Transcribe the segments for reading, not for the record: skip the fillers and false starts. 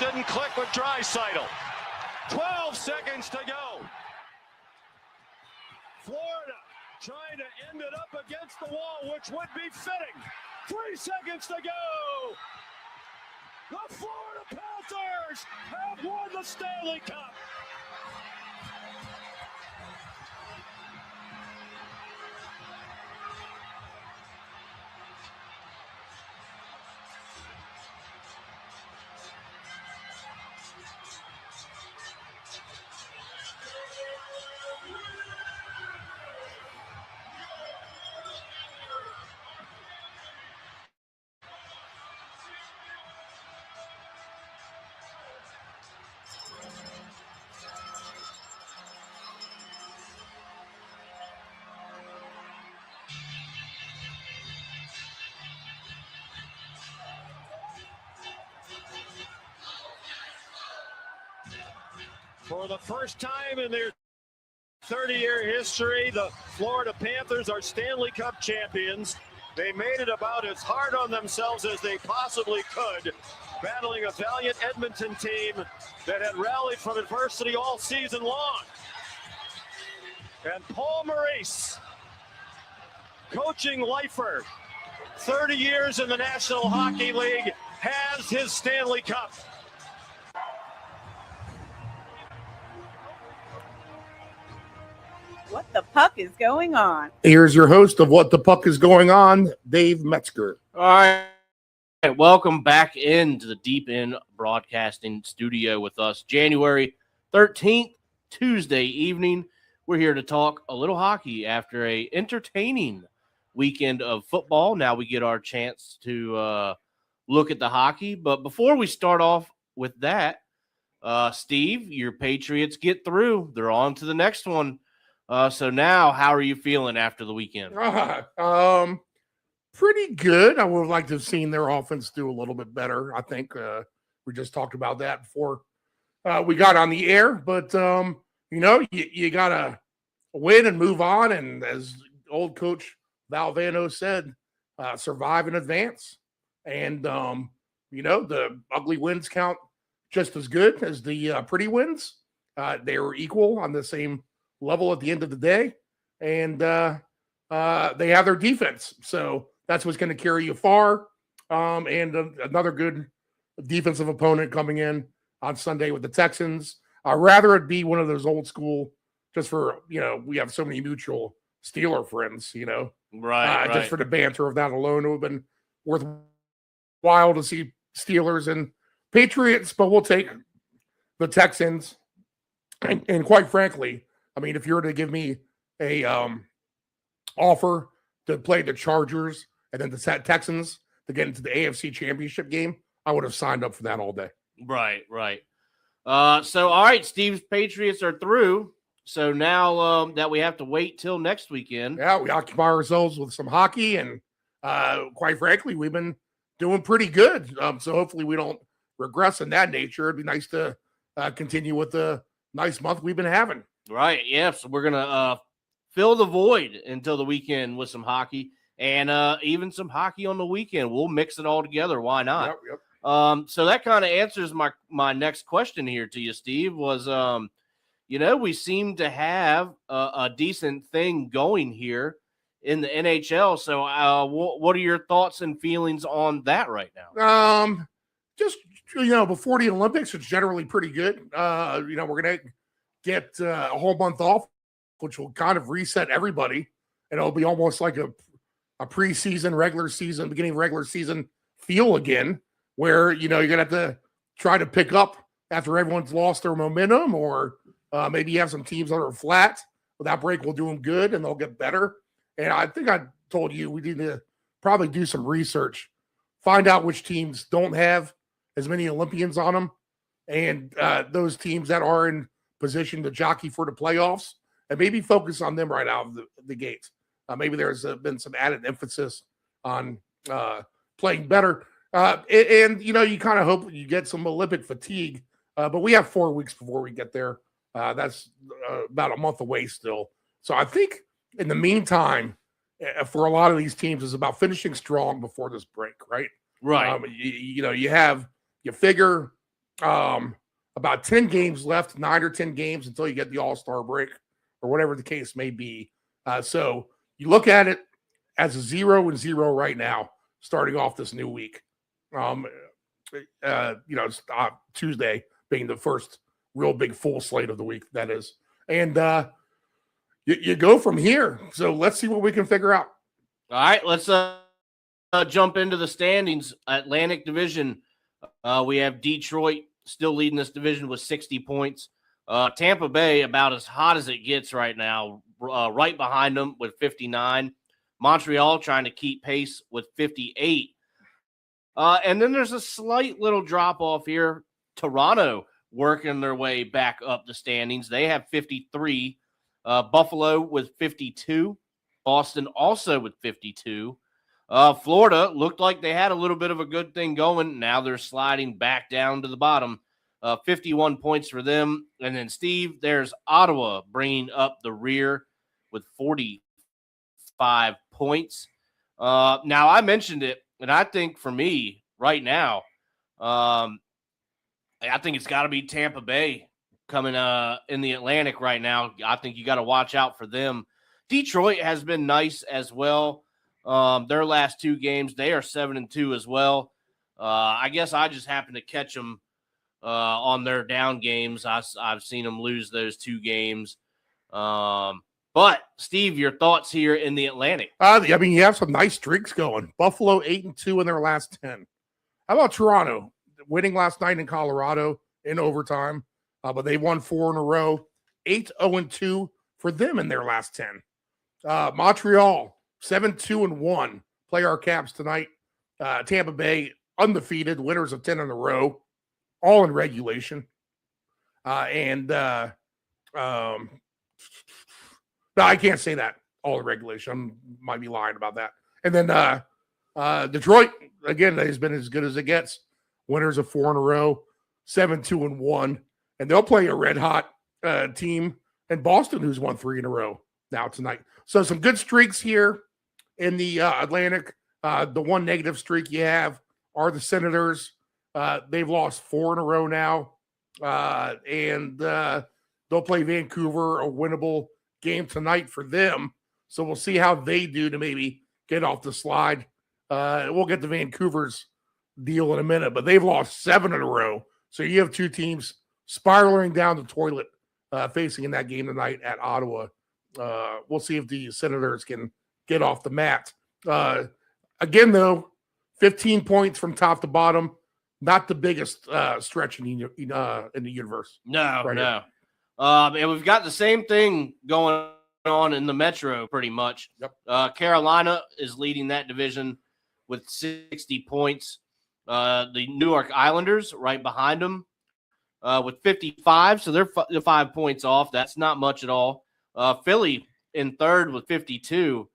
didn't click with Draisaitl. 12 seconds to go. Florida trying to end it up against the wall, which would be fitting. 3 seconds to go. The Florida Panthers have won the Stanley Cup. For the first time in their 30-year history, the Florida Panthers are Stanley Cup champions. They made it about as hard on themselves as they possibly could, battling a valiant Edmonton team that had rallied from adversity all season long. And Paul Maurice, coaching lifer, 30 years in the National Hockey League, has his Stanley Cup. What the puck is going on? Here's your host of What the Puck is Going On, Dave Metzger. All right. Welcome back into the Deep End Broadcasting Studio with us. January 13th, Tuesday evening. We're here to talk a little hockey after a entertaining weekend of football. Now we get our chance to look at the hockey. But before we start off with that, Steve, your Patriots get through. They're on to the next one. So now, how are you feeling after the weekend? Pretty good. I would like to have seen their offense do a little bit better. I think we just talked about that before we got on the air. But, you got to win and move on. And as old coach Valvano said, survive and advance. And, the ugly wins count just as good as the pretty wins. They were equal on the same level at the end of the day, and they have their defense, so that's what's going to carry you far. And another good defensive opponent coming in on Sunday with the Texans. I'd rather it be one of those old school, just for we have so many mutual Steeler friends, Right. Just for the banter of that alone, it would have been worthwhile to see Steelers and Patriots, but we'll take the Texans, and quite frankly, I mean, if you were to give me a offer to play the Chargers and then the Texans to get into the AFC Championship game, I would have signed up for that all day. Right. So, all right, Steve's Patriots are through. So now that we have to wait till next weekend. Yeah, we occupy ourselves with some hockey, and quite frankly, we've been doing pretty good. So hopefully we don't regress in that nature. It'd be nice to continue with the nice month we've been having. Right, yeah. So we're going to fill the void until the weekend with some hockey, and even some hockey on the weekend. We'll mix it all together. Why not? Yep. So that kind of answers my next question here to you, Steve, was, we seem to have a decent thing going here in the NHL. So what are your thoughts and feelings on that right now? Just, before the Olympics, it's generally pretty good. We're going to get a whole month off, which will kind of reset everybody. And it'll be almost like a preseason, beginning of regular season feel again, where, you're going to have to try to pick up after everyone's lost their momentum, or maybe you have some teams that are flat. Well, that break will do them good and they'll get better. And I think I told you we need to probably do some research, find out which teams don't have as many Olympians on them, and those teams that are in position to jockey for the playoffs, and maybe focus on them right out of the gate. Maybe there's been some added emphasis on playing better. And you kind of hope you get some Olympic fatigue, but we have 4 weeks before we get there. That's about a month away still. So I think in the meantime, for a lot of these teams, is about finishing strong before this break, right? Right. You figure About 10 games left, 9 or 10 games until you get the All-Star break or whatever the case may be. So you look at it as a 0-0 right now, starting off this new week. It's Tuesday being the first real big full slate of the week, that is. And you go from here. So let's see what we can figure out. All right, let's jump into the standings. Atlantic Division, we have Detroit still leading this division with 60 points. Tampa Bay about as hot as it gets right now, right behind them with 59. Montreal trying to keep pace with 58. And then there's a slight little drop off here. Toronto working their way back up the standings. They have 53. Buffalo with 52. Boston also with 52. Florida looked like they had a little bit of a good thing going. Now they're sliding back down to the bottom. 51 points for them. And then, Steve, there's Ottawa bringing up the rear with 45 points. Now, I mentioned it, and I think for me right now, I think it's got to be Tampa Bay coming in the Atlantic right now. I think you got to watch out for them. Detroit has been nice as well. Their last 2 games, they are 7-2 as well. I guess I just happened to catch them on their down games. I've seen them lose those 2 games. But, Steve, your thoughts here in the Atlantic? You have some nice streaks going. Buffalo 8-2 in their last 10. How about Toronto? Winning last night in Colorado in overtime, but they won 4 in a row. 8-0-2 for them in their last 10. Montreal 7-2-1. Play our Caps tonight. Tampa Bay undefeated, winners of 10 in a row, all in regulation. No, I can't say that. All in regulation. I might be lying about that. And then Detroit, again, has been as good as it gets. Winners of 4 in a row, 7-2-1. And they'll play a red-hot team in Boston who's won 3 in a row now tonight. So some good streaks here in the Atlantic. The one negative streak you have are the Senators. They've lost 4 in a row now. And they'll play Vancouver, a winnable game tonight for them. So we'll see how they do to maybe get off the slide. We'll get to Vancouver's deal in a minute, but they've lost 7 in a row. So you have 2 teams spiraling down the toilet facing in that game tonight at Ottawa. We'll see if the Senators can get off the mat. Again, though, 15 points from top to bottom. Not the biggest stretch in the universe. No, right no. And we've got the same thing going on in the Metro pretty much. Yep. Carolina is leading that division with 60 points. The New York Islanders right behind them with 55. So they're 5 points off. That's not much at all. Philly in third with 52.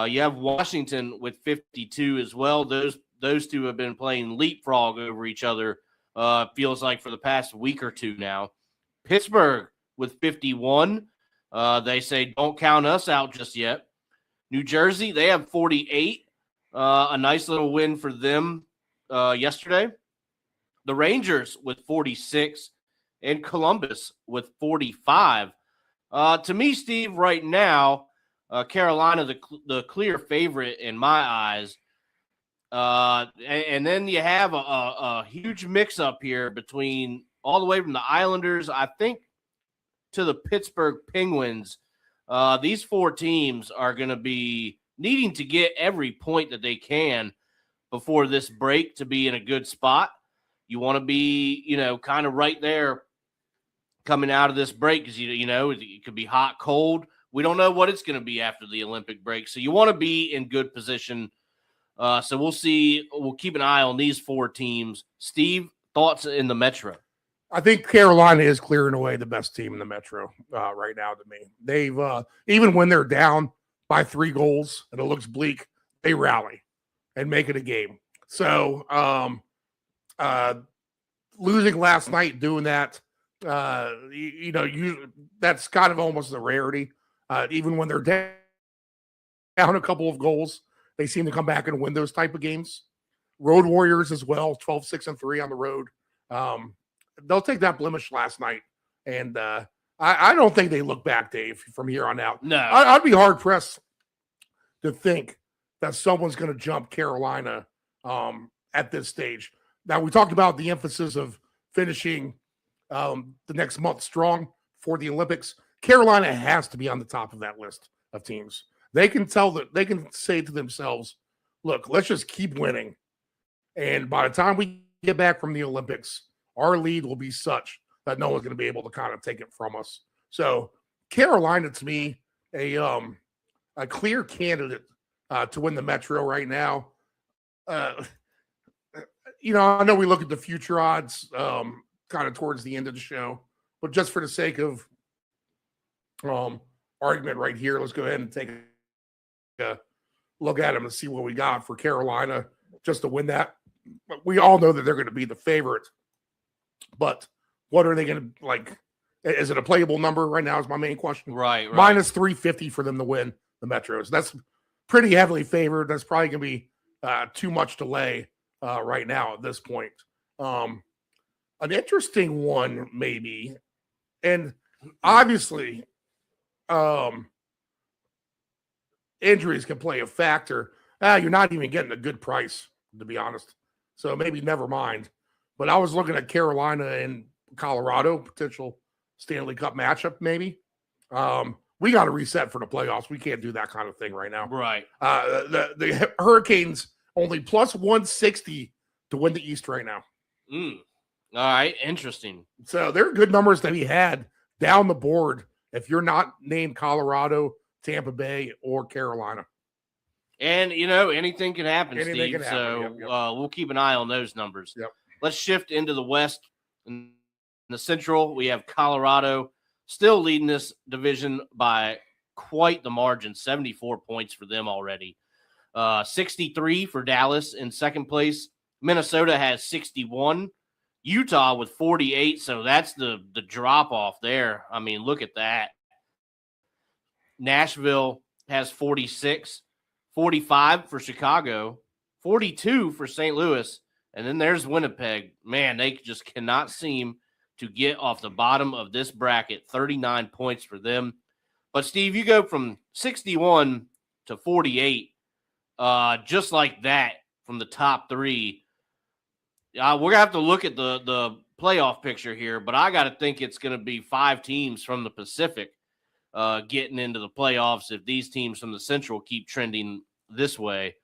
You have Washington with 52 as well. Those 2 have been playing leapfrog over each other, feels like for the past week or 2 now. Pittsburgh with 51. They say don't count us out just yet. New Jersey, they have 48. A nice little win for them yesterday. The Rangers with 46 and Columbus with 45. To me, Steve, right now, Carolina, the clear favorite in my eyes. And then you have a huge mix-up here between all the way from the Islanders, I think, to the Pittsburgh Penguins. These 4 teams are going to be needing to get every point that they can before this break to be in a good spot. You want to be, kind of right there coming out of this break because, it could be hot, cold. We don't know what it's going to be after the Olympic break. So you want to be in good position. So we'll see. We'll keep an eye on these 4 teams. Steve, thoughts in the Metro? I think Carolina is clearing away the best team in the Metro right now to me. They've even when they're down by 3 goals and it looks bleak, they rally and make it a game. So losing last night, doing that, that's kind of almost a rarity. Even when they're down a couple of goals, they seem to come back and win those type of games. Road Warriors as well, 12-6-3 on the road. they'll take that blemish last night, and I don't think they look back, Dave, from here on out. No, I'd be hard pressed to think that someone's going to jump Carolina at this stage. Now, we talked about the emphasis of finishing the next month strong for the Olympics. Carolina has to be on the top of that list of teams. They can say to themselves, look, let's just keep winning. And by the time we get back from the Olympics, our lead will be such that no one's going to be able to kind of take it from us. So Carolina, to me, a clear candidate to win the Metro right now. I know we look at the future odds kind of towards the end of the show, but just for the sake of argument right here, let's go ahead and take a look at them and see what we got for Carolina just to win that. We all know that they're going to be the favorite, but what are they going to like? Is it a playable number right now? Is my main question. Right. Minus 350 for them to win the Metros. That's pretty heavily favored. That's probably going to be too much to lay right now at this point. An interesting one, maybe, and obviously, injuries can play a factor. You're not even getting a good price, to be honest. So maybe never mind. But I was looking at Carolina and Colorado, potential Stanley Cup matchup, maybe. We got to reset for the playoffs. We can't do that kind of thing right now. Right. The Hurricanes only plus 160 to win the East right now. All right. Interesting. So there are good numbers that he had down the board if you're not named Colorado, Tampa Bay, or Carolina. And, anything can happen, Anything Steve. can happen. So Yep. We'll keep an eye on those numbers. Yep. Let's shift into the West. In the Central, we have Colorado still leading this division by quite the margin, 74 points for them already. 63 for Dallas in second place. Minnesota has 61. Utah with 48, so that's the drop-off there. I mean, look at that. Nashville has 46. 45 for Chicago, 42 for St. Louis, and then there's Winnipeg. Man, they just cannot seem to get off the bottom of this bracket. 39 points for them. But, Steve, you go from 61 to 48, just like that from the top three. We're going to have to look at the playoff picture here, but I got to think it's going to be 5 teams from the Pacific getting into the playoffs if these teams from the Central keep trending this way.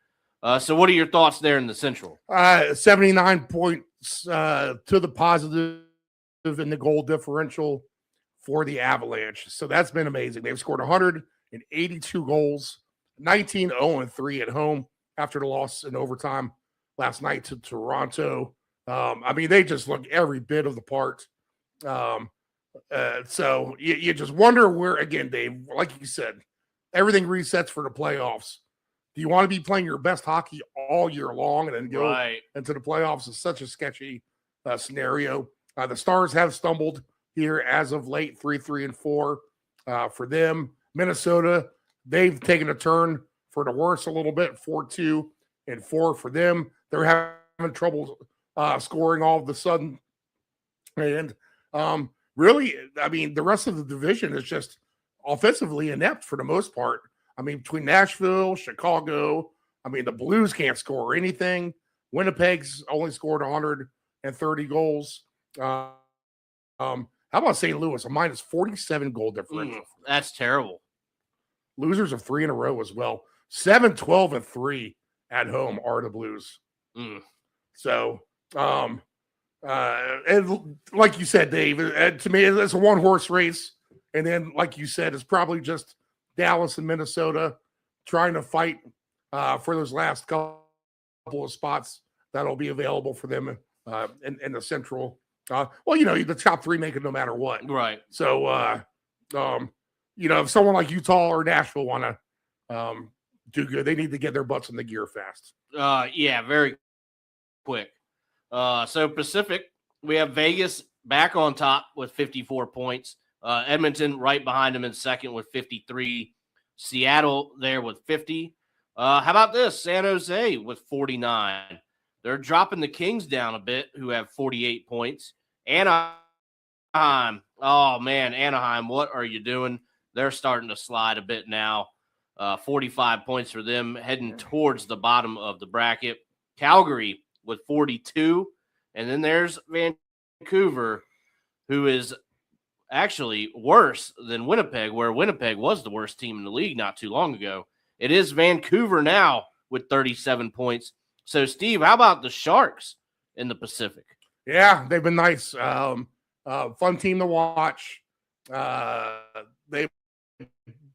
So what are your thoughts there in the Central? 79 points to the positive in the goal differential for the Avalanche. So that's been amazing. They've scored 182 goals, 19-0-3 at home after the loss in overtime last night to Toronto. They just look every bit of the part. So you just wonder where, again, Dave, like you said, everything resets for the playoffs. Do you want to be playing your best hockey all year long and then go into the playoffs? Is such a sketchy scenario. The Stars have stumbled here as of late, 3-3-4 for them. Minnesota, they've taken a turn for the worse a little bit, 4-2-4 for them. They're having trouble scoring all of a sudden. And really, the rest of the division is just offensively inept for the most part. Between Nashville, Chicago, the Blues can't score anything. Winnipeg's only scored 130 goals. How about St. Louis? A minus 47 goal differential. That's terrible. Losers of 3 in a row as well. 7-12-3 at home are the Blues. So, and like you said, Dave, to me, it's a one-horse race. And then, like you said, it's probably just Dallas and Minnesota trying to fight for those last couple of spots that'll be available for them in the Central. The top 3 make it no matter what. Right. So, if someone like Utah or Nashville want to do good, they need to get their butts in the gear fast. Very quick. So Pacific, we have Vegas back on top with 54 points. Edmonton right behind them in second with 53. Seattle there with 50. How about this? San Jose with 49. They're dropping the Kings down a bit, who have 48 points. Anaheim. Oh, man, Anaheim, what are you doing? They're starting to slide a bit now. 45 points for them, heading towards the bottom of the bracket. Calgary with 42. And then there's Vancouver, who is actually worse than Winnipeg, where Winnipeg was the worst team in the league not too long ago. It is Vancouver now with 37 points. So, Steve, how about the Sharks in the Pacific? Yeah, they've been nice. Fun team to watch.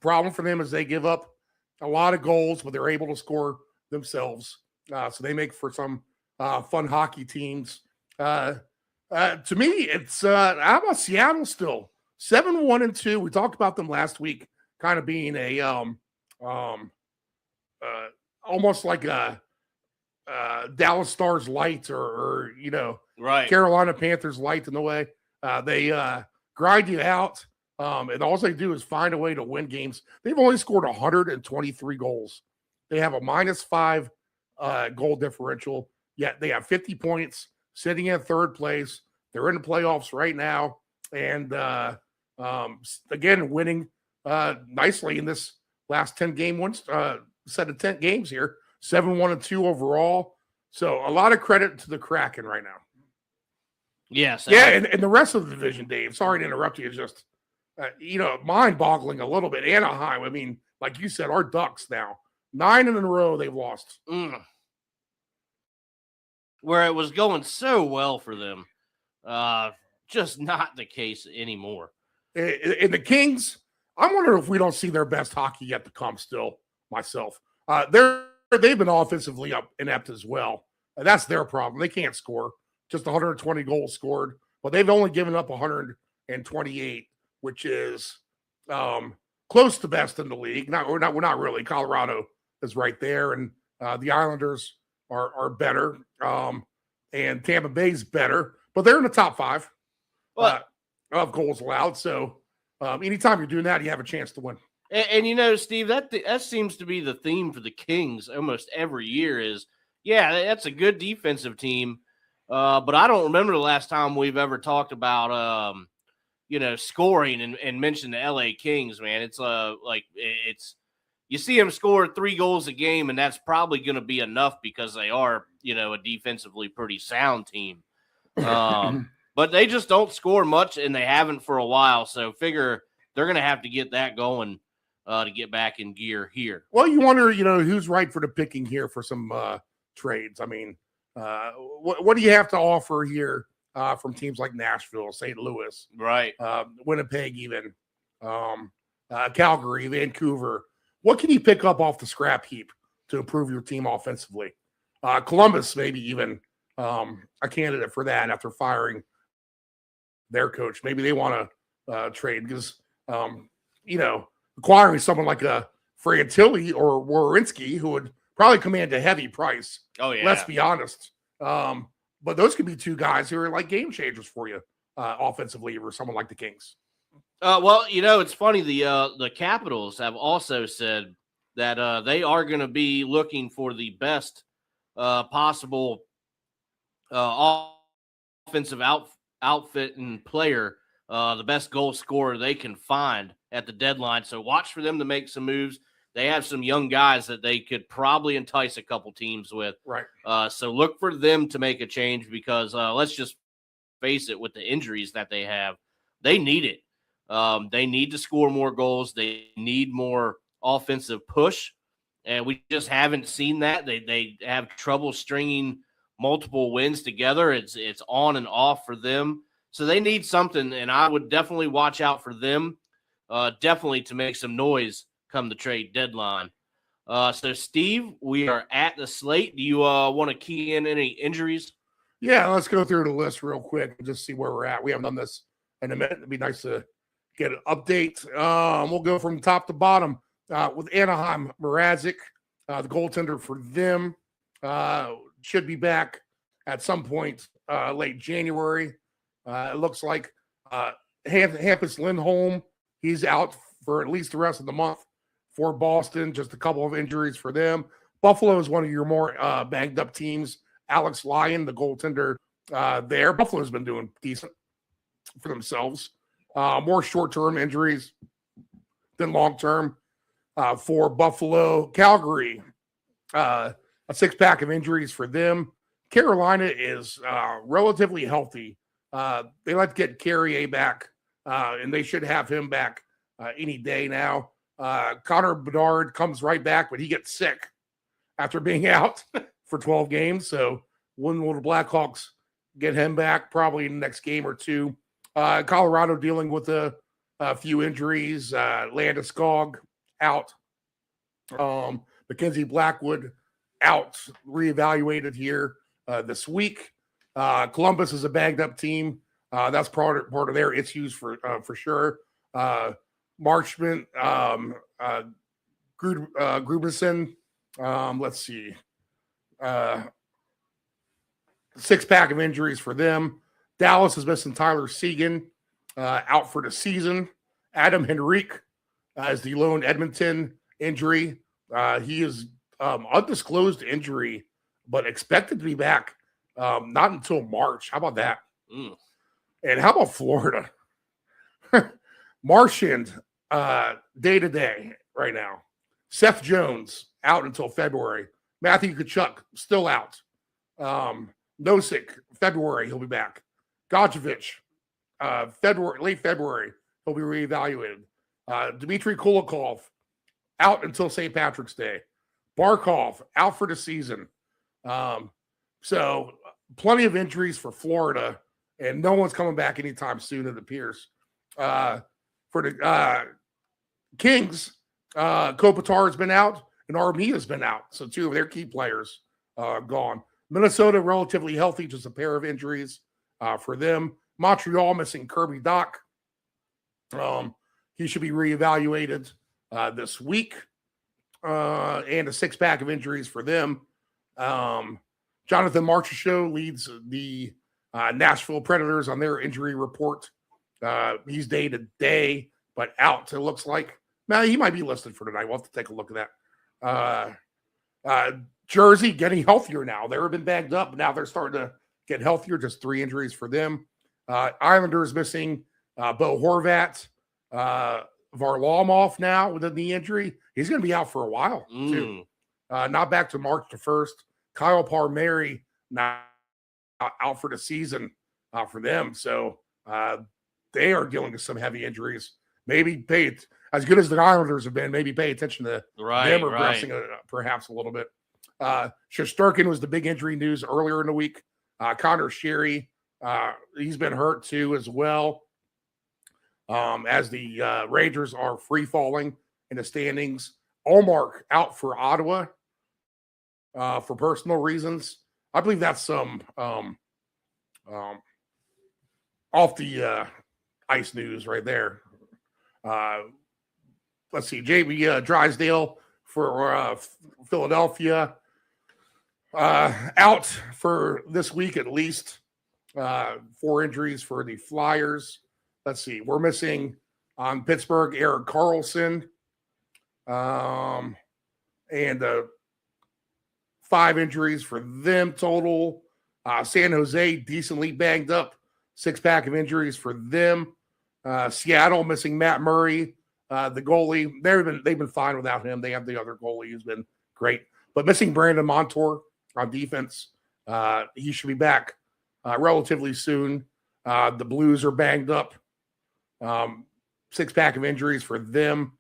Problem for them is they give up a lot of goals, but they're able to score themselves. So they make for some fun hockey teams. To me, it's how about Seattle still 7-1-2. We talked about them last week, kind of being a almost like a Dallas Stars light or right, Carolina Panthers light in the way. They grind you out, and all they do is find a way to win games. They've only scored 123 goals. They have a -5 goal differential, yet they have 50 points, sitting in third place. They're in the playoffs right now, and again, winning nicely in this last 10-game set of 10 games here. 7-1-2 overall. So a lot of credit to the Kraken right now. Yes. Yeah, and the rest of the division, Dave, sorry to interrupt you, is just, mind-boggling a little bit. Anaheim, I mean, like you said, our Ducks now, 9 in a row they've lost. Where it was going so well for them, just not the case anymore. And the Kings, I'm wondering if we don't see their best hockey yet to come still, myself. They've been offensively inept as well. That's their problem. They can't score. Just 120 goals scored, but they've only given up 128, which is close to best in the league. We're not really. Colorado is right there, and the Islanders are better, and Tampa Bay's better, but they're in the top 5 of goals allowed. So anytime you're doing that, you have a chance to win. And Steve, that seems to be the theme for the Kings almost every year is, that's a good defensive team. But I don't remember the last time we've ever talked about, scoring and mentioned the LA Kings, man. It's you see them score 3 goals a game, and that's probably going to be enough because they are, a defensively pretty sound team. But they just don't score much, and they haven't for a while. So figure they're going to have to get that going to get back in gear here. Well, you wonder, who's right for the picking here for some trades. I mean, what do you have to offer here from teams like Nashville, St. Louis, right? Winnipeg, even Calgary, Vancouver? What can you pick up off the scrap heap to improve your team offensively? Columbus, maybe even a candidate for that after firing their coach. Maybe they want to trade because, acquiring someone like a Fantilli or Werenski, who would probably command a heavy price. Oh, yeah. Let's be honest. But those could be 2 guys who are like game changers for you offensively for someone like the Kings. Well, it's funny. The Capitals have also said that they are going to be looking for the best possible offensive outfit and player, the best goal scorer they can find at the deadline. So watch for them to make some moves. They have some young guys that they could probably entice a couple teams with. Right. So look for them to make a change because let's just face it, with the injuries that they have, they need it. They need to score more goals. They need more offensive push. And we just haven't seen that. They have trouble stringing multiple wins together. It's on and off for them. So they need something, and I would definitely watch out for them, definitely to make some noise come the trade deadline. So, Steve, we are at the slate. Do you want to key in any injuries? Yeah, let's go through the list real quick and just see where we're at. We haven't done this in a minute. It'd be nice to get an update. We'll go from top to bottom with Anaheim. Mrazek, the goaltender for them, should be back at some point late January. It looks like Hampus Lindholm, he's out for at least the rest of the month for Boston. Just a couple of injuries for them. Buffalo is one of your more banged up teams. Alex Lyon, the goaltender there. Buffalo's been doing decent. for themselves. More short-term injuries than long-term for Buffalo. Calgary, a six-pack of injuries for them. Carolina is relatively healthy. They like to get Carrier back, and they should have him back any day now. Connor Bedard comes right back, but he gets sick after being out for 12 games. So when will the Blackhawks get him back? Probably in the next game or two. Colorado dealing with a few injuries. Landeskog out. Mackenzie Blackwood out, reevaluated here this week. Columbus is a banged up team. That's part of their issues for sure. Marchment, Grubauson. Let's see. Six-pack of injuries for them. Dallas is missing Tyler Seguin, out for the season. Adam Henrique is the lone Edmonton injury. He is undisclosed injury, but expected to be back not until March. How about that? And how about Florida? Marchand, day-to-day right now. Seth Jones, out until February. Matthew Tkachuk, still out. Nosek, February, he'll be back. Gojevich, late February, he'll be reevaluated. Dmitry Kulikov, out until St. Patrick's Day. Barkov, out for the season. So plenty of injuries for Florida, and no one's coming back anytime soon, it appears. For the Kings, Kopitar has been out, and Armia has been out. So two of their key players gone. Minnesota, relatively healthy, just a pair of injuries for them. Montreal missing Kirby Dach. He should be reevaluated this week. And a six-pack of injuries for them. Jonathan Marchessault leads the Nashville Predators on their injury report. He's day-to-day, but out, it looks like. Now, he might be listed for tonight. We'll have to take a look at that. Jersey getting healthier now. They've been bagged up, but now they're starting to get healthier. Just 3 injuries for them. Islanders missing Bo Horvat. Varlamov now with a knee injury. He's going to be out for a while, too. Not back to March the 1st. Kyle Palmieri now out for the season for them. So they are dealing with some heavy injuries. Maybe pay it, as good as the Islanders have been, maybe pay attention to them regressing perhaps a little bit. Shesterkin was the big injury news earlier in the week. Connor Sherry, he's been hurt too as well. As the Rangers are free falling in the standings. Allmark out for Ottawa for personal reasons. I believe that's some off the ice news right there. Let's see, JB Drysdale for Philadelphia. Out for this week at least. 4 injuries for the Flyers. Let's see. We're missing on Pittsburgh, Eric Carlson. And 5 injuries for them total. San Jose, decently banged up. 6-pack of injuries for them. Seattle missing Matt Murray, the goalie. They've been fine without him. They have the other goalie who's been great. But missing Brandon Montour on defense. He should be back relatively soon. The Blues are banged up. 6-pack of injuries for them.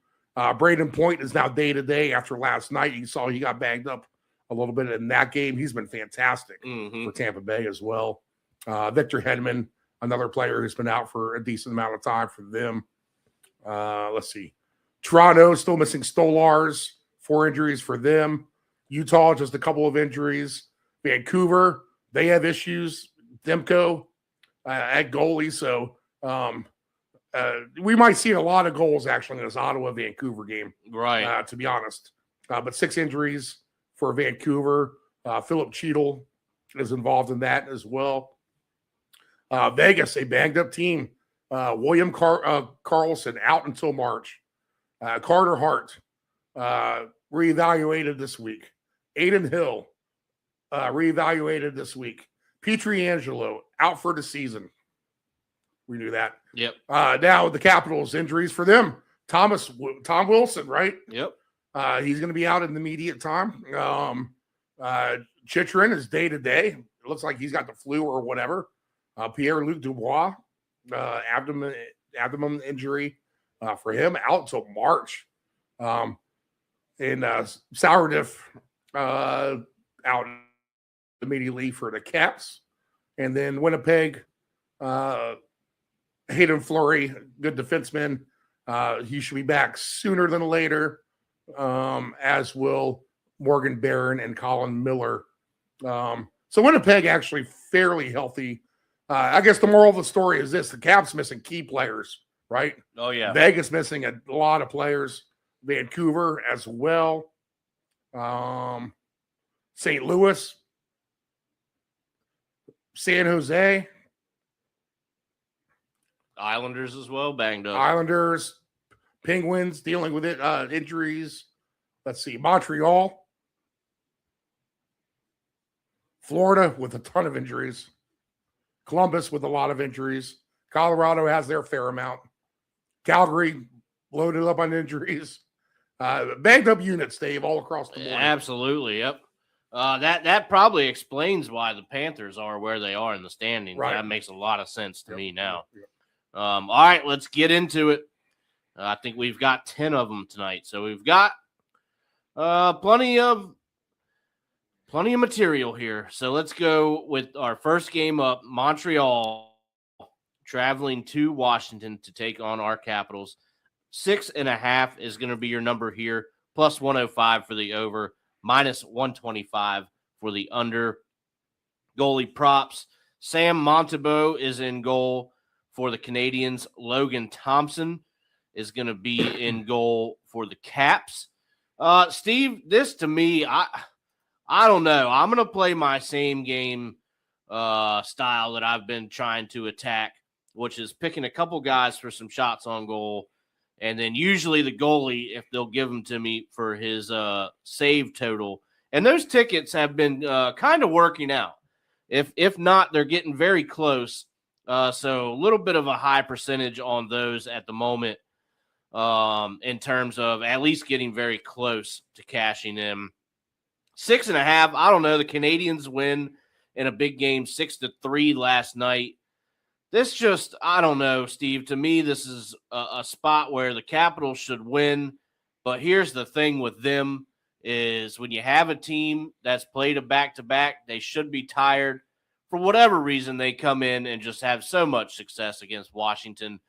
Braden Point is now day-to-day after last night. You saw he got banged up a little bit in that game. He's been fantastic for Tampa Bay as well. Victor Hedman, another player who's been out for a decent amount of time for them. Let's see. Toronto still missing Stolars, 4 injuries for them. Utah, just a couple of injuries. Vancouver, they have issues. Demko at goalie. So we might see a lot of goals actually in this Ottawa-Vancouver game, right? To be honest. But 6 injuries for Vancouver. Philip Cheadle is involved in that as well. Vegas, a banged up team. William Carlson out until March. Carter Hart reevaluated this week. Aiden Hill reevaluated this week. Pietrangelo out for the season. We knew that. Yep. Now the Capitals injuries for them. Tom Wilson, right? Yep. He's going to be out in the immediate time. Chychrun is day to day. It looks like he's got the flu or whatever. Pierre-Luc Dubois, abdomen injury for him, out until March. And Sourdiff out immediately for the Caps. And then Winnipeg, Hayden Fleury, good defenseman. He should be back sooner than later, as will Morgan Barron and Colin Miller. So Winnipeg actually fairly healthy. I guess the moral of the story is this: the Caps missing key players, right? Oh, yeah. Vegas missing a lot of players. Vancouver as well. St. Louis. San Jose. Islanders as well, banged up. Islanders. Penguins dealing with it, injuries. Let's see. Montreal. Florida with a ton of injuries. Columbus with a lot of injuries. Colorado has their fair amount. Calgary loaded up on injuries. Bagged up units, Dave, all across the board. Absolutely, yep. That probably explains why the Panthers are where they are in the standings. Right. That makes a lot of sense to me now. Yep. All right, let's get into it. I think we've got 10 of them tonight, so we've got plenty of material here. So let's go with our first game up. Montreal traveling to Washington to take on our Capitals. 6.5 is going to be your number here. Plus 105 for the over. Minus 125 for the under. Goalie props. Sam Montembeault is in goal for the Canadians. Logan Thompson is going to be in goal for the Caps. Steve, this to me, I don't know. I'm going to play my same game style that I've been trying to attack, which is picking a couple guys for some shots on goal, and then usually the goalie, if they'll give them to me for his save total. And those tickets have been kind of working out. If not, they're getting very close. So a little bit of a high percentage on those at the moment, in terms of at least getting very close to cashing in. 6.5. I don't know. The Canadians win in a big game, 6-3 last night. This just, I don't know, Steve. To me, this is a spot where the Capitals should win. But here's the thing with them is when you have a team that's played a back-to-back, they should be tired. For whatever reason, they come in and just have so much success against Washington.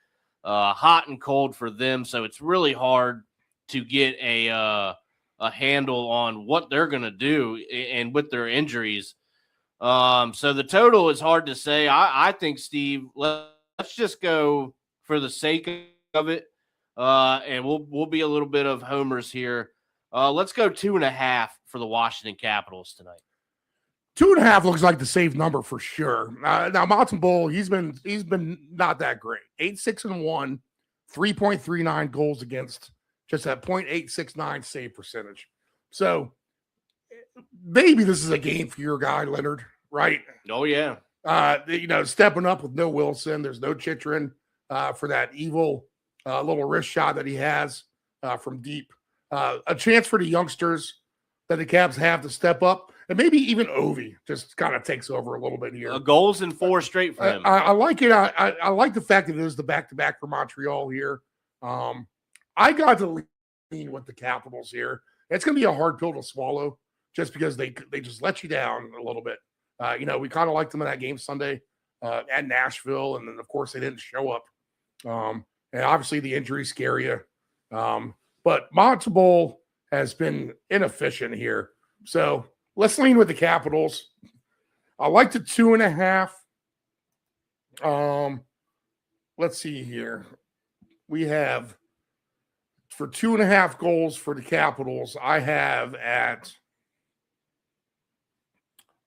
Hot and cold for them, so it's really hard to get a handle on what they're going to do and with their injuries. So the total is hard to say. I think, Steve, let's just go for the sake of it, and we'll be a little bit of homers here. Let's go 2.5 for the Washington Capitals tonight. 2.5 looks like the safe number for sure. Now Montembeault, he's been not that great. 8-6-1, 3.39 goals against, just at .869 save percentage. So maybe this is a game for your guy, Leonard, right? Oh, yeah. Stepping up with no Wilson. There's no Chychrun for that evil little wrist shot that he has from deep. A chance for the youngsters that the Caps have to step up. And maybe even Ovi just kind of takes over a little bit here. Goals in 4 straight for him. I like it. I like the fact that it is the back-to-back for Montreal here. I got to lean with the Capitals here. It's going to be a hard pill to swallow just because they just let you down a little bit. We kind of liked them in that game Sunday at Nashville, and then, of course, they didn't show up. And obviously the injuries scare you. But Montembeault has been inefficient here. So let's lean with the Capitals. I like the 2.5. Let's see here. We have for 2.5 goals for the Capitals. I have at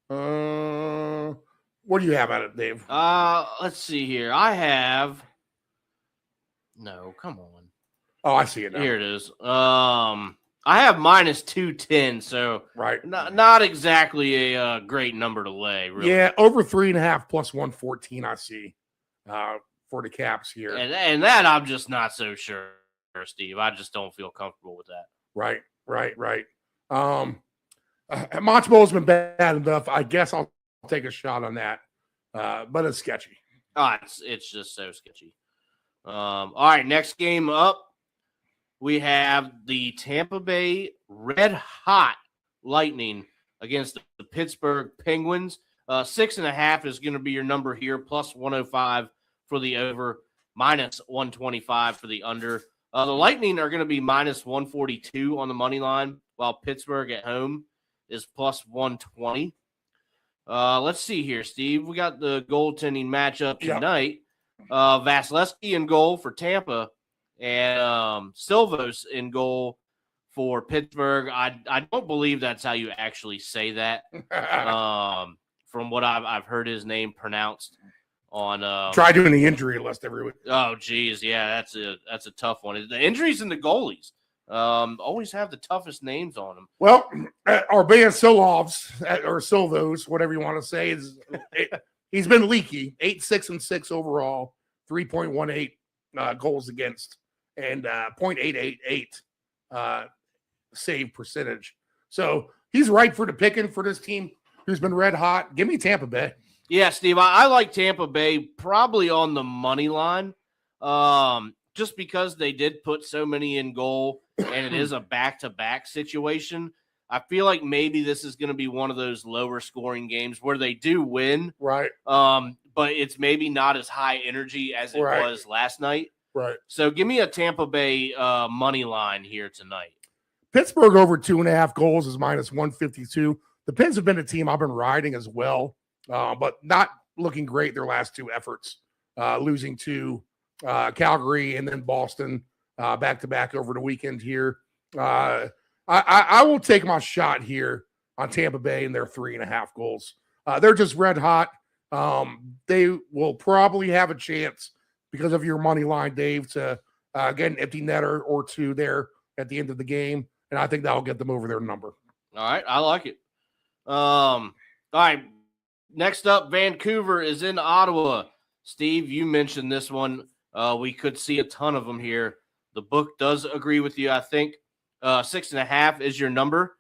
what do you have at it, Dave? Let's see here. I have come on. Oh, I see it now. Here it is. I have minus 210, so right, not exactly a great number to lay. Really. Yeah, over 3.5 plus 114. I see for for the Caps here. And that I'm just not so sure, Steve. I just don't feel comfortable with that. Right. Montemola's been bad enough. I guess I'll take a shot on that, but it's sketchy. It's just so sketchy. All right, next game up, we have the Tampa Bay Red Hot Lightning against the Pittsburgh Penguins. 6.5 is going to be your number here, plus 105 for the over, minus 125 for the under. The Lightning are going to be minus 142 on the money line, while Pittsburgh at home is plus 120. Let's see here, Steve. We got the goaltending matchup tonight. Vasilevsky in goal for Tampa, and Silvos in goal for Pittsburgh. I don't believe that's how you actually say that. From what I've heard his name pronounced on. Try doing the injury list every week. Oh, geez, yeah, that's a tough one. The injuries and the goalies always have the toughest names on them. Well, Arbean Silovs or Silvos, whatever you want to say, he's been leaky. 8-6-6 overall, 3.18 goals against, and 0.888 save percentage. So he's right for the picking for this team who's been red hot. Give me Tampa Bay. Yeah, Steve, I like Tampa Bay probably on the money line, just because they did put so many in goal, and it is a back-to-back situation. I feel like maybe this is going to be one of those lower scoring games where they do win, right? But it's maybe not as high energy as it was last night. Right. So give me a Tampa Bay money line here tonight. Pittsburgh over 2.5 goals is minus 152. The Pens have been a team I've been riding as well, but not looking great their last two efforts, losing to Calgary and then Boston back-to-back over the weekend here. I will take my shot here on Tampa Bay and their 3.5 goals. They're just red hot. They will probably have a chance because of your money line, Dave, to get an empty netter or two there at the end of the game, and I think that'll get them over their number. All right, I like it. All right, next up, Vancouver is in Ottawa. Steve, you mentioned this one. We could see a ton of them here. The book does agree with you, I think. 6.5 is your number.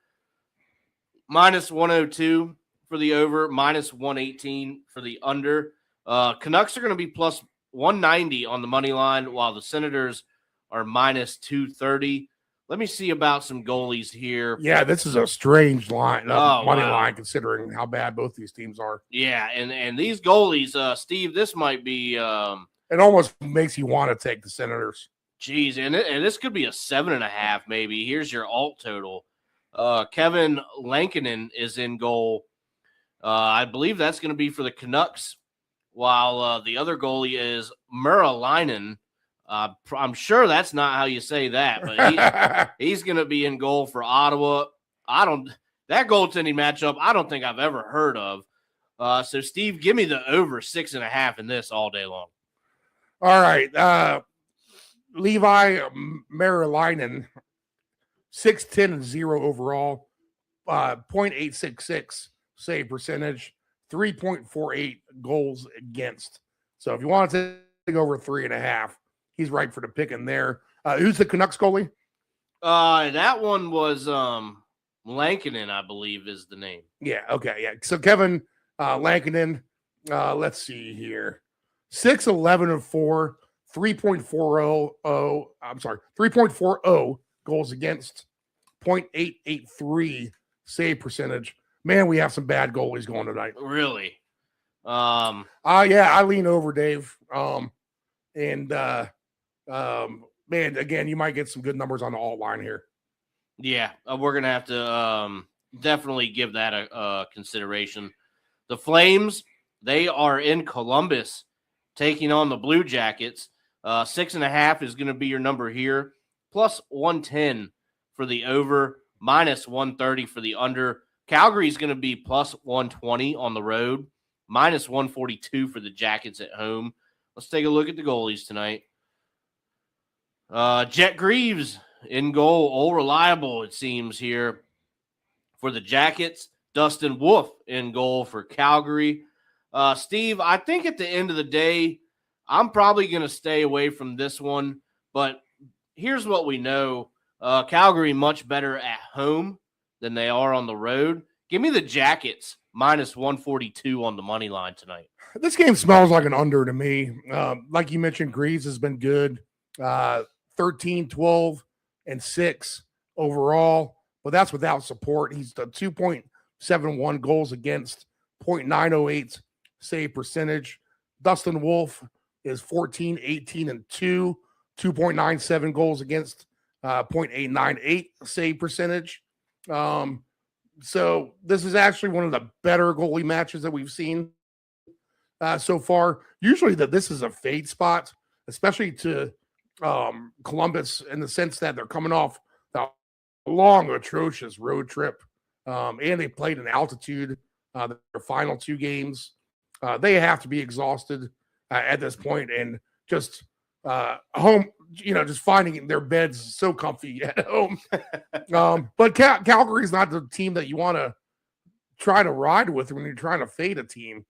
Minus 102 for the over, minus 118 for the under. Canucks are going to be plus 190 on the money line, while the Senators are minus 230. Let me see about some goalies here. Yeah, this is a strange line, money line, considering how bad both these teams are. Yeah, and these goalies, Steve, this might be it almost makes you want to take the Senators. Geez, and this could be a 7.5 maybe. Here's your alt total. Kevin Lankinen is in goal. I believe that's going to be for the Canucks, while the other goalie is Muralainen. I'm sure that's not how you say that, but he's going to be in goal for Ottawa. That goaltending matchup, I don't think I've ever heard of. So, Steve, give me the over 6.5 in this all day long. All right. Levi Muralainen, 6-10-0 overall, 0.866 save percentage, 3.48 goals against. So if you want to take over 3.5, he's right for the pick in there. Who's the Canucks goalie? That one was Lankinen, I believe, is the name. Yeah, okay, yeah. So Kevin Lankinen, let's see here. 6-11-4, 3.40 goals against, 0.883 save percentage. Man, we have some bad goalies going tonight. Really? Yeah, I lean over, Dave. Man, again, you might get some good numbers on the alt line here. Yeah, we're going to have to definitely give that a consideration. The Flames, they are in Columbus taking on the Blue Jackets. 6.5 is going to be your number here, plus 110 for the over, minus 130 for the under. Calgary is going to be plus 120 on the road, minus 142 for the Jackets at home. Let's take a look at the goalies tonight. Jet Greaves in goal, all reliable, it seems, here for the Jackets. Dustin Wolf in goal for Calgary. Steve, I think at the end of the day, I'm probably going to stay away from this one, but here's what we know. Calgary much better at home than they are on the road. Give me the Jackets minus 142 on the money line tonight. This game smells like an under to me. Like you mentioned, Greaves has been good. 13, 12, and 6 overall, but that's without support. He's done 2.71 goals against, 0.908 save percentage. Dustin Wolf is 14, 18, and 2, 2.97 goals against, 0.898 save percentage. So this is actually one of the better goalie matches that we've seen so far. Usually this is a fade spot, especially to Columbus, in the sense that they're coming off a long, atrocious road trip, and they played in altitude their final 2 games. They have to be exhausted at this point, and just home, just finding their beds so comfy at home. But Calgary's not the team that you want to try to ride with when you're trying to fade a team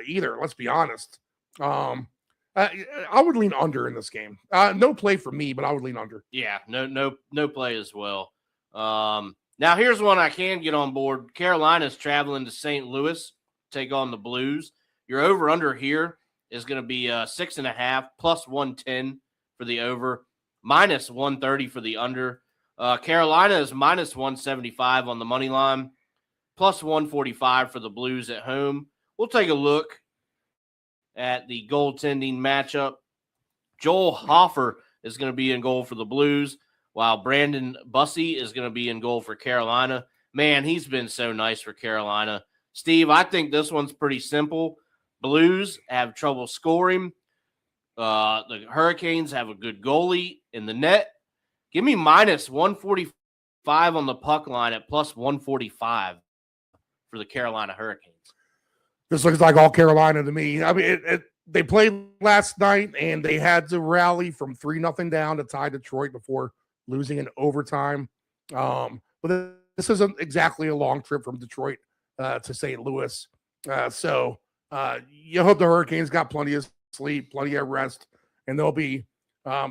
either. Let's be honest. I would lean under in this game. No play for me, but I would lean under. Yeah, no play as well. Now here's one I can get on board. Carolina's traveling to St. Louis, take on the Blues. Your over under here is going to be 6.5 plus 110 for the over, minus 130 for the under. Carolina is minus 175 on the money line, plus 145 for the Blues at home. We'll take a look at the goaltending matchup. Joel Hofer is going to be in goal for the Blues, while Brandon Bussey is going to be in goal for Carolina. Man, he's been so nice for Carolina. Steve, I think this one's pretty simple. Blues have trouble scoring. The Hurricanes have a good goalie in the net. Give me minus 145 on the puck line at plus 145 for the Carolina Hurricanes. This looks like all Carolina to me. I mean, they played last night, and they had to rally from 3-0 down to tie Detroit before losing in overtime. But this isn't exactly a long trip from Detroit to St. Louis. So you hope the Hurricanes got plenty of sleep, plenty of rest, and they'll be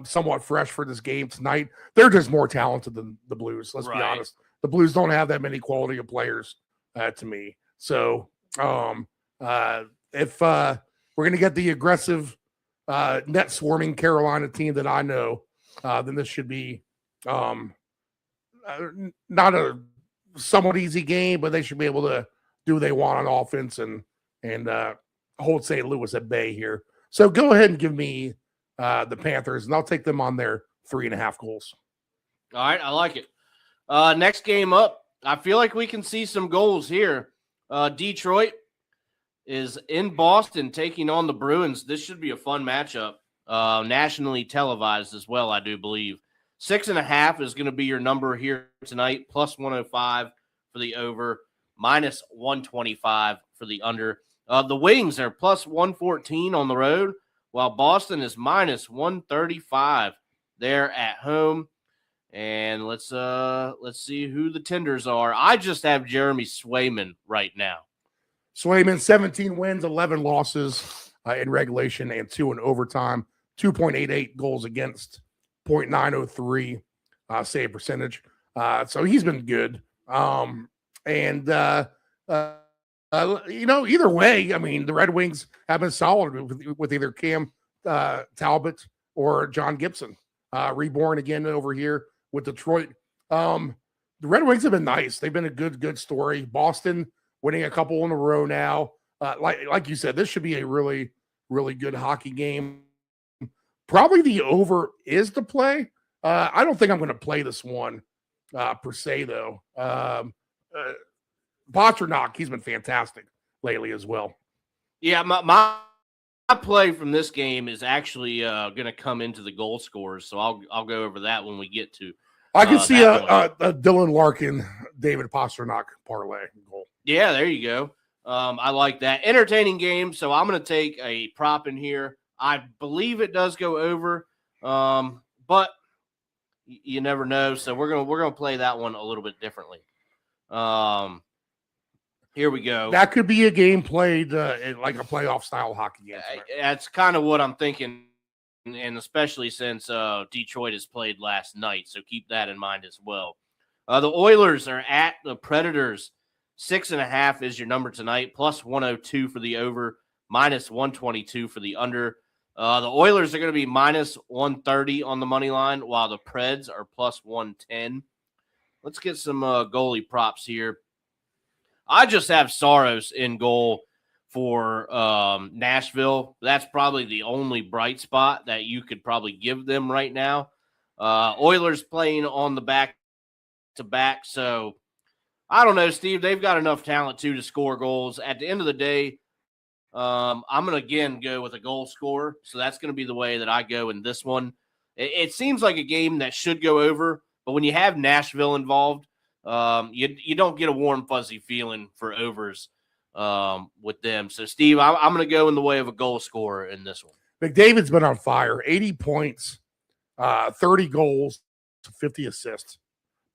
somewhat fresh for this game tonight. They're just more talented than the Blues. Let's be honest. The Blues don't have that many quality of players to me. So if we're going to get the aggressive net swarming Carolina team that I know, then this should be not a somewhat easy game, but they should be able to do what they want on offense and hold St. Louis at bay here. So go ahead and give me the Panthers, and I'll take them on their 3.5 goals. All right, I like it. Next game up, I feel like we can see some goals here. Detroit is in Boston taking on the Bruins. This should be a fun matchup. Nationally televised as well, I do believe. 6.5 is going to be your number here tonight, plus 105 for the over, minus 125 for the under. The Wings are plus 114 on the road, while Boston is minus 135 there at home. And let's see who the tenders are. I just have Jeremy Swayman right now. Swayman, 17 wins, 11 losses in regulation, and 2 in overtime. 2.88 goals against, 0.903 save percentage. So he's been good. Either way, I mean, the Red Wings have been solid with either Cam Talbot or John Gibson, reborn again over here with Detroit. The Red Wings have been nice. They've been a good story. Boston winning a couple in a row now. Like you said, this should be a really, really good hockey game. Probably the over is the play. I don't think I'm going to play this one per se, though. Pasternak, he's been fantastic lately as well. Yeah, my play from this game is actually going to come into the goal scorers, so I'll go over that when we get to. I can see a Dylan Larkin, David Pasternak parlay goal. Yeah, there you go. I like that. Entertaining game, so I'm going to take a prop in here. I believe it does go over, but you never know. So we're gonna play that one a little bit differently. Here we go. That could be a game played in like a playoff style hockey game. That's kind of what I'm thinking, and especially since Detroit has played last night, so keep that in mind as well. The Oilers are at the Predators. 6.5 is your number tonight, plus 102 for the over, minus 122 for the under. The Oilers are going to be minus 130 on the money line, while the Preds are plus 110. Let's get some goalie props here. I just have Saros in goal for Nashville. That's probably the only bright spot that you could probably give them right now. Oilers playing on the back-to-back, so I don't know, Steve. They've got enough talent, too, to score goals. At the end of the day, I'm going to, again, go with a goal scorer. So that's going to be the way that I go in this one. It seems like a game that should go over, but when you have Nashville involved, you don't get a warm, fuzzy feeling for overs with them. So, Steve, I'm going to go in the way of a goal scorer in this one. McDavid's been on fire. 80 points, 30 goals, 50 assists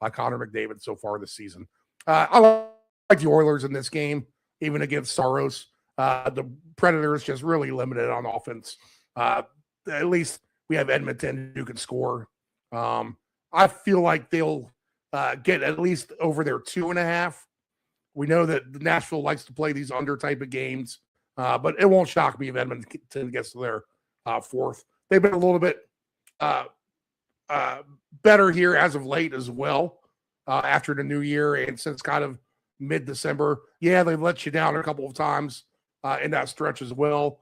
by Connor McDavid so far this season. I like the Oilers in this game, even against Saros. The Predators just really limited on offense. At least we have Edmonton who can score. I feel like they'll get at least over their 2.5. We know that Nashville likes to play these under type of games, but it won't shock me if Edmonton gets to their 4th. They've been a little bit better here as of late as well after the new year and since kind of mid-December. Yeah, they've let you down a couple of times in that stretch as well.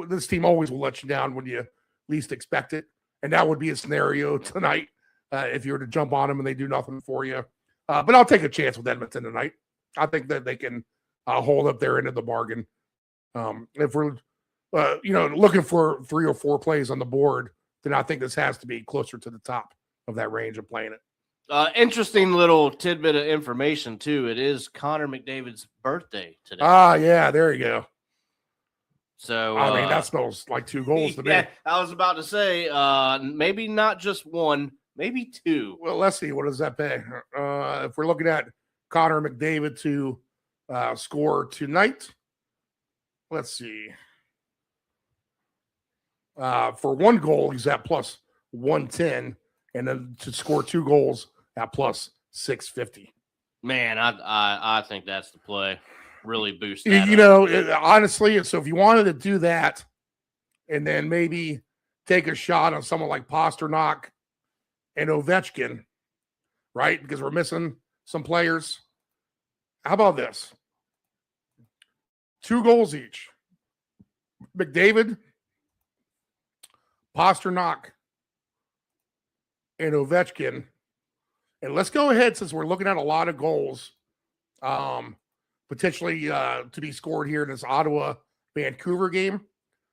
This team always will let you down when you least expect it, and that would be a scenario tonight if you were to jump on them and they do nothing for you. But I'll take a chance with Edmonton tonight. I think that they can hold up their end of the bargain. If we're looking for 3 or 4 plays on the board, then I think this has to be closer to the top of that range of playing it. Interesting little tidbit of information, too. It is Connor McDavid's birthday today. Yeah, there you go. So I mean, that smells like 2 goals to me. Yeah, I was about to say, maybe not just 1, maybe 2. Well, let's see. What does that pay? If we're looking at Connor McDavid to score tonight, let's see. For 1 goal, he's at plus 110, and then to score 2 goals at plus 650. Man, I think that's the play. Really boost that. Honestly, so if you wanted to do that, and then maybe take a shot on someone like Pasternak and Ovechkin, right? Because we're missing some players. How about this? 2 goals each. McDavid, Pasternak, and Ovechkin. And let's go ahead, since we're looking at a lot of goals, potentially to be scored here in this Ottawa-Vancouver game.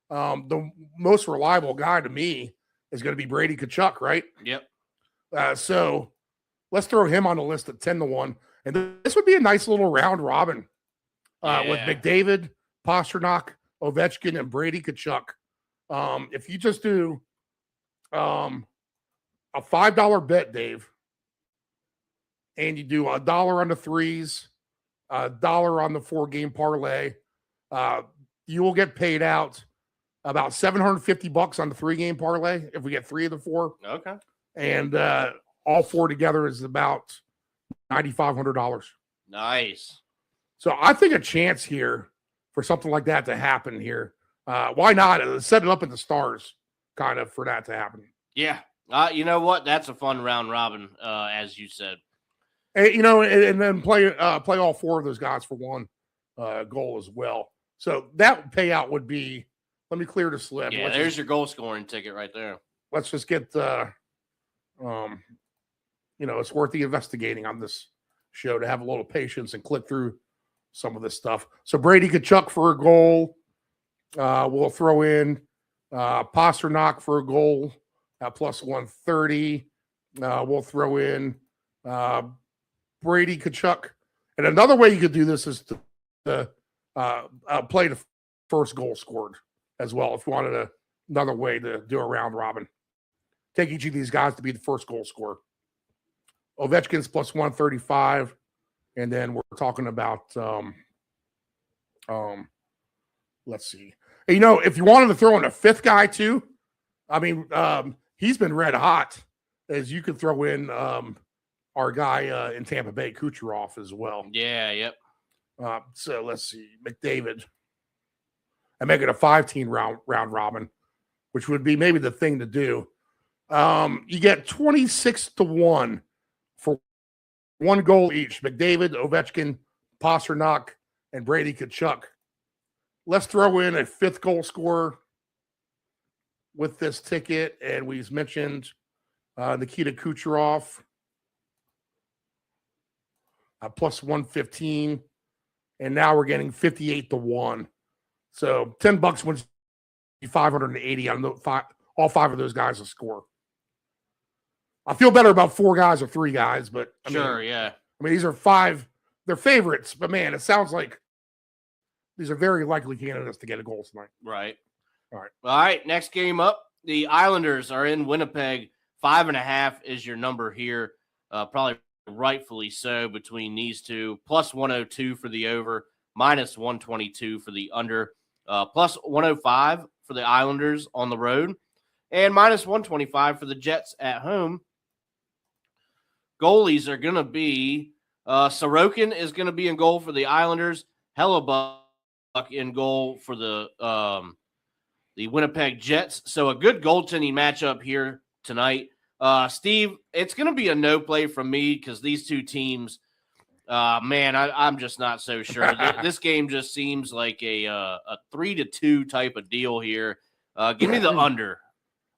The most reliable guy to me is going to be Brady Tkachuk, right? Yep. So let's throw him on the list at 10-1. And this would be a nice little round robin with McDavid, Pasternak, Ovechkin, and Brady Tkachuk. If you just do a $5 bet, Dave, and you do $1 on the threes, $1 on the 4-game parlay, you will get paid out about $750 on the 3-game parlay if we get 3 of the 4. Okay. And all 4 together is about $9,500. Nice. So I think a chance here for something like that to happen here. Why not set it up in the stars, kind of, for that to happen? Yeah. You know what? That's a fun round robin, as you said. And, and then play all 4 of those guys for 1 goal as well. So that payout would be. Let me clear the slip. Yeah, there's your goal scoring ticket right there. Let's just get it's worth the investigating on this show to have a little patience and click through some of this stuff. So Brady Tkachuk for a goal. We'll throw in Pasternak for a goal at plus 130. We'll throw in Brady Tkachuk. And another way you could do this is to play the first goal scored as well, if you wanted another way to do a round robin. Take each of these guys to be the first goal scorer. Ovechkin's plus 135, And then we're talking about, let's see. You know, if you wanted to throw in a fifth guy too, I mean, he's been red hot. As you could throw in our guy in Tampa Bay, Kucherov, as well. Yeah, yep. So let's see, McDavid. I make it a 5-team round robin, which would be maybe the thing to do. You get 26-1 for one goal each. McDavid, Ovechkin, Pasternak, and Brady Tkachuk. Let's throw in a fifth goal scorer with this ticket, and we've mentioned Nikita Kucherov, plus 115, and now we're getting 58-1. So $10 wins 580 on all five of those guys to score. I feel better about four guys or three guys, but I mean, these are five. They're favorites, but man, it sounds like these are very likely candidates to get a goal tonight. Right. All right. All right. Next game up, the Islanders are in Winnipeg. 5.5 is your number here. Probably rightfully so between these two. Plus 102 for the over, minus 122 for the under. Plus 105 for the Islanders on the road, and minus 125 for the Jets at home. Goalies are going to be Sorokin is going to be in goal for the Islanders. Hellebuck in goal for the Winnipeg Jets. So a good goaltending matchup here tonight. Steve, it's going to be a no play from me because these two teams, man, I'm just not so sure. This game just seems like a 3-2 type of deal here. Give me the under.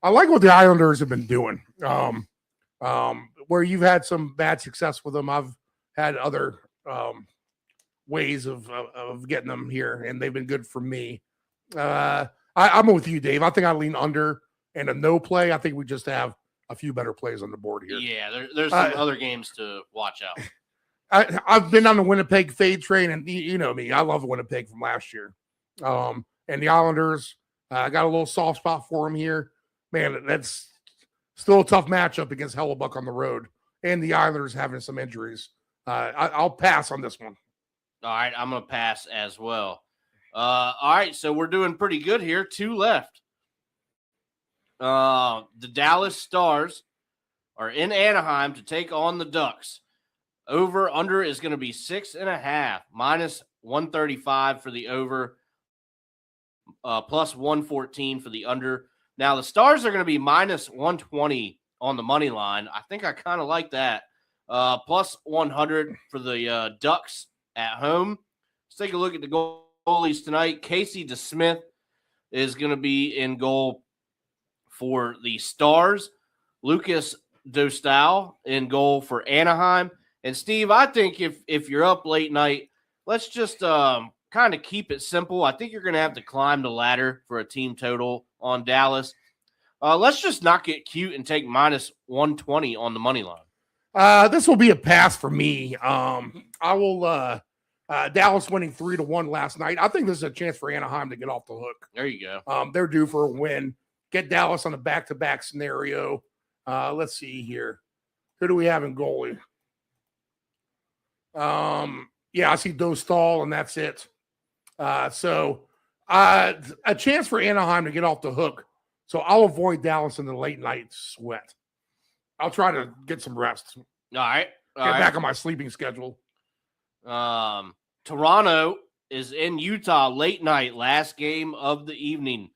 I like what the Islanders have been doing. Where you've had some bad success with them, I've had other ways of getting them here, and they've been good for me. I'm with you, Dave. I think I lean under and a no play. I think we just have a few better plays on the board here. Yeah, there's some other games to watch out. I've been on the Winnipeg fade train, and you know me. I love Winnipeg from last year. And the Islanders, I got a little soft spot for them here. Man, that's still a tough matchup against Hellebuck on the road, and the Islanders having some injuries. I'll pass on this one. All right, I'm going to pass as well. All right, so we're doing pretty good here. 2 left. The Dallas Stars are in Anaheim to take on the Ducks. Over under is going to be 6.5, minus 135 for the over, plus 114 for the under. Now the Stars are going to be minus 120 on the money line. I think I kind of like that. Plus 100 for the Ducks at home. Let's take a look at the goalies tonight. Casey DeSmith is going to be in goal for the Stars. Lucas Dostal in goal for Anaheim. And Steve, I think if you're up late night, let's just kind of keep it simple. I think you're going to have to climb the ladder for a team total on Dallas. Let's just not get cute and take minus 120 on the money line. This will be a pass for me. I will Dallas winning 3-1 last night. I think this is a chance for Anaheim to get off the hook. There you go. They're due for a win. Get Dallas on a back-to-back scenario. Let's see here. Who do we have in goalie? Yeah, I see Dostal, and that's it. So a chance for Anaheim to get off the hook. So I'll avoid Dallas in the late night sweat. I'll try to get some rest. All right. Get back on my sleeping schedule. Toronto is in Utah late night, last game of the evening.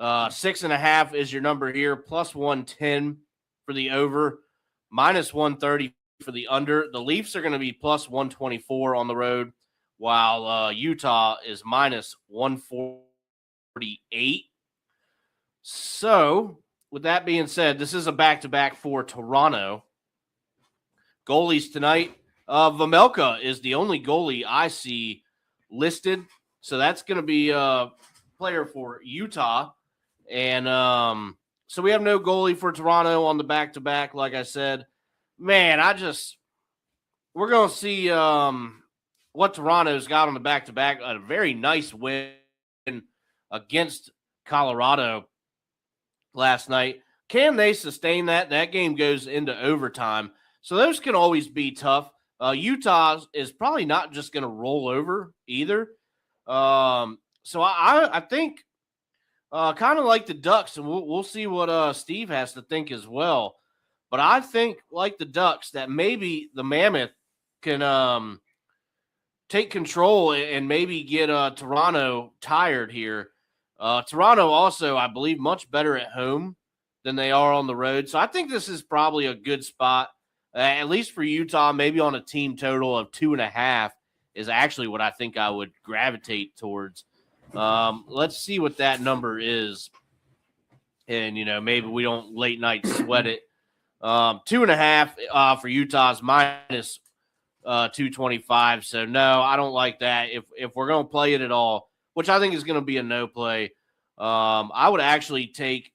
6.5 is your number here, plus 110 for the over, minus 130 for the under. The Leafs are going to be plus 124 on the road, while Utah is minus 148. So, with that being said, this is a back-to-back for Toronto. Goalies tonight, Vamelka is the only goalie I see listed. So that's going to be a player for Utah. And so we have no goalie for Toronto on the back-to-back, like I said. Man, we're going to see what Toronto's got on the back-to-back. A very nice win against Colorado last night. Can they sustain that? That game goes into overtime. So those can always be tough. Utah is probably not just going to roll over either. So I think kind of like the Ducks, and we'll see what Steve has to think as well. But I think, like the Ducks, that maybe the Mammoth can take control and maybe get Toronto tired here. Toronto also, I believe, much better at home than they are on the road. So I think this is probably a good spot, at least for Utah, maybe on a team total of 2.5 is actually what I think I would gravitate towards. Let's see what that number is. And, maybe we don't late night sweat it. 2.5 for Utah's minus 225. So no, I don't like that. If we're going to play it at all, which I think is going to be a no play, I would actually take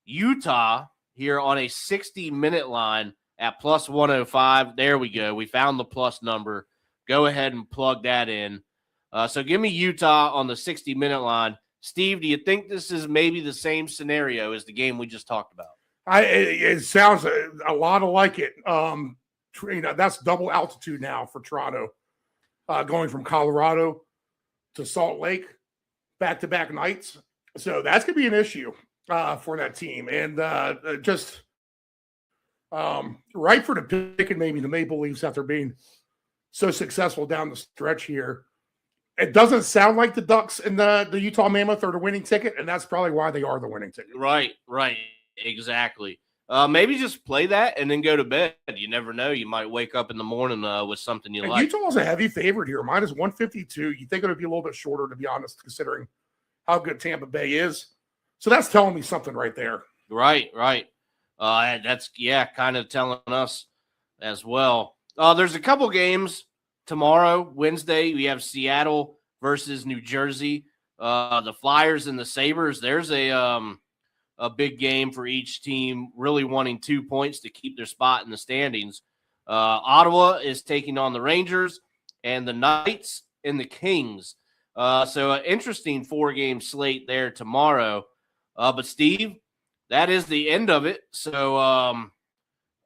Utah here on a 60-minute line at plus 105. There we go. We found the plus number. Go ahead and plug that in. So give me Utah on the 60-minute line. Steve, do you think this is maybe the same scenario as the game we just talked about? It sounds a lot like it. That's double altitude now for Toronto, going from Colorado to Salt Lake, back-to-back nights. So that's going to be an issue for that team. And just right for the pick, and maybe the Maple Leafs after being so successful down the stretch here. It doesn't sound like the Ducks and the Utah Mammoth are the winning ticket, and that's probably why they are the winning ticket. Right, exactly. Maybe just play that and then go to bed. You never know. You might wake up in the morning with something you like. Utah's a heavy favorite here, minus 152. You think it would be a little bit shorter, to be honest, considering how good Tampa Bay is. So that's telling me something right there. Right. That's, kind of telling us as well. There's a couple games tomorrow, Wednesday. We have Seattle versus New Jersey. The Flyers and the Sabres. There's a big game for each team, really wanting 2 points to keep their spot in the standings. Ottawa is taking on the Rangers, and the Knights and the Kings. So an interesting 4-game slate there tomorrow. But Steve, that is the end of it. So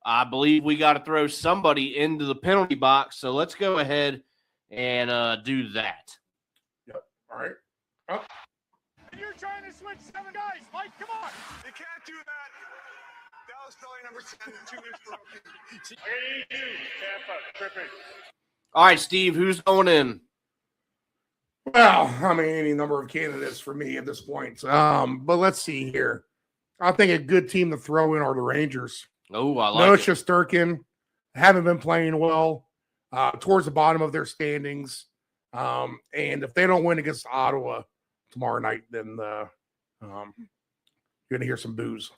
I believe we got to throw somebody into the penalty box. So let's go ahead and do that. Yep. All right. Oh. And you're trying to switch 7 guys. Mike, come on. You can't do that. That was probably number 10 2 years ago. Tampa, tripping. All right, Steve, who's going in? Well, I mean, any number of candidates for me at this point. But let's see here. I think a good team to throw in are the Rangers. Oh, I like Noah it. Shesterkin haven't been playing well towards the bottom of their standings. And if they don't win against Ottawa tomorrow night, then you're going to hear some boos.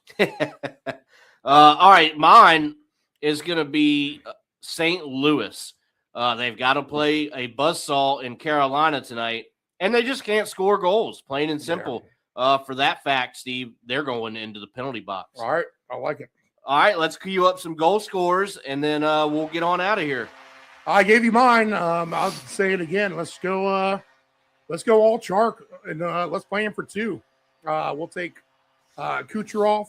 All right, mine is going to be St. Louis. They've got to play a buzzsaw in Carolina tonight, and they just can't score goals, plain and simple. Yeah. For that fact, Steve, they're going into the penalty box. All right, I like it. All right, let's queue up some goal scorers, and then we'll get on out of here. I gave you mine. I'll say it again. Let's go all Chark, and let's play him for 2. We'll take Kucherov.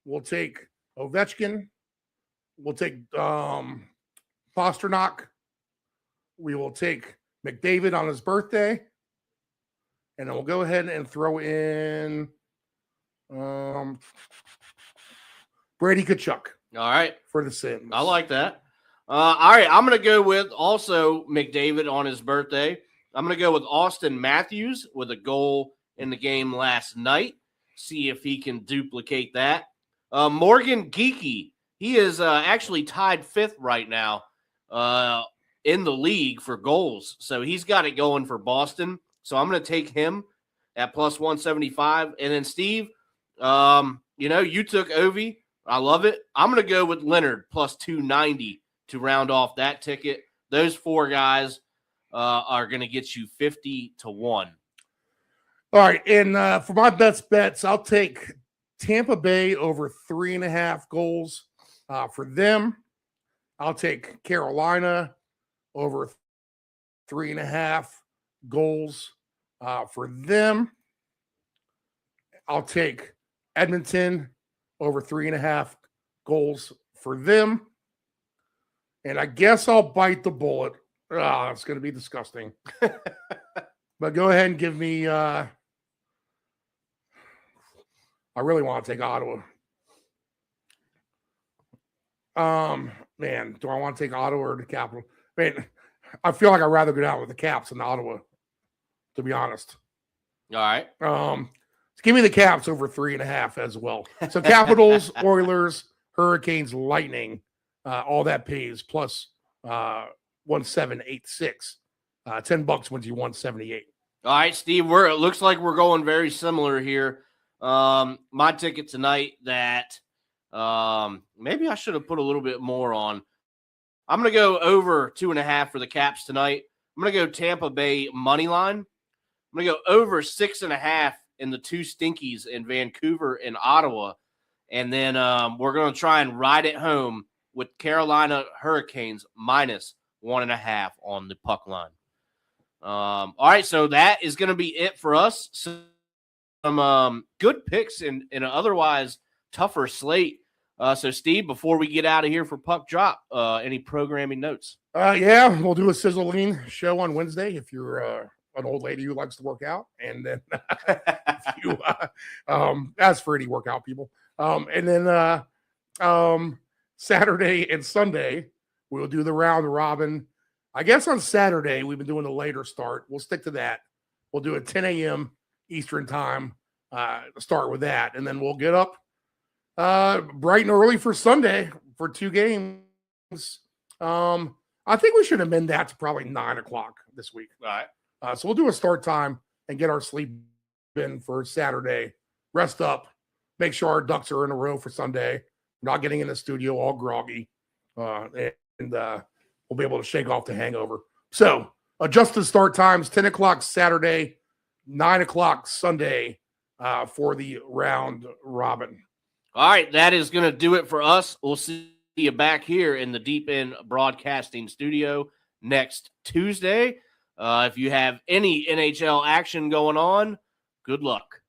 We'll take Ovechkin. We'll take Pasternak. We will take McDavid on his birthday. And then we'll go ahead and throw in Brady Tkachuk. All right. For the Sens. I like that. All right. I'm going to go with also McDavid on his birthday. I'm going to go with Austin Matthews with a goal in the game last night. See if he can duplicate that. Morgan Geekie. He is actually tied 5th right now in the league for goals. So he's got it going for Boston. So I'm going to take him at plus 175. And then, Steve, you took Ovi. I love it. I'm going to go with Leonard plus 290 to round off that ticket. Those 4 guys are going to get you 50 to 1. All right. And for my best bets, I'll take Tampa Bay over 3.5 goals for them. I'll take Carolina over 3.5 goals for them. I'll take Edmonton over 3.5 goals for them. And I guess I'll bite the bullet. It's going to be disgusting. But go ahead and give me. I really want to take Ottawa. Man, do I want to take Ottawa or the Capital? Man, I feel like I'd rather go down with the Caps than Ottawa, to be honest. All right. Give me the Caps over 3.5 as well. So Capitals, Oilers, Hurricanes, Lightning, all that pays plus 1786. $10 wins you 178. All right, Steve. It looks like we're going very similar here. My ticket tonight that maybe I should have put a little bit more on. I'm going to go over 2.5 for the Caps tonight. I'm going to go Tampa Bay money line. I'm going to go over 6.5 in the two Stinkies in Vancouver and Ottawa. And then we're going to try and ride it home with Carolina Hurricanes minus 1.5 on the puck line. All right, so that is going to be it for us. Some good picks in an otherwise tougher slate. So, Steve, before we get out of here for Puck Drop, any programming notes? Yeah, we'll do a Sizzling show on Wednesday if you're an old lady who likes to work out. And then if you, as for any workout people. And then Saturday and Sunday, we'll do the round robin. I guess on Saturday, we've been doing the later start. We'll stick to that. We'll do it 10 a.m. Eastern time, start with that. And then we'll get up bright and early for Sunday for 2 games. I think we should amend that to probably 9 o'clock this week. All right. So we'll do a start time and get our sleep in for Saturday. Rest up. Make sure our ducks are in a row for Sunday. We're not getting in the studio all groggy. And we'll be able to shake off the hangover. So adjusted start times, 10 o'clock Saturday, 9 o'clock Sunday for the round robin. All right, that is going to do it for us. We'll see you back here in the Deep End Broadcasting Studio next Tuesday. If you have any NHL action going on, good luck.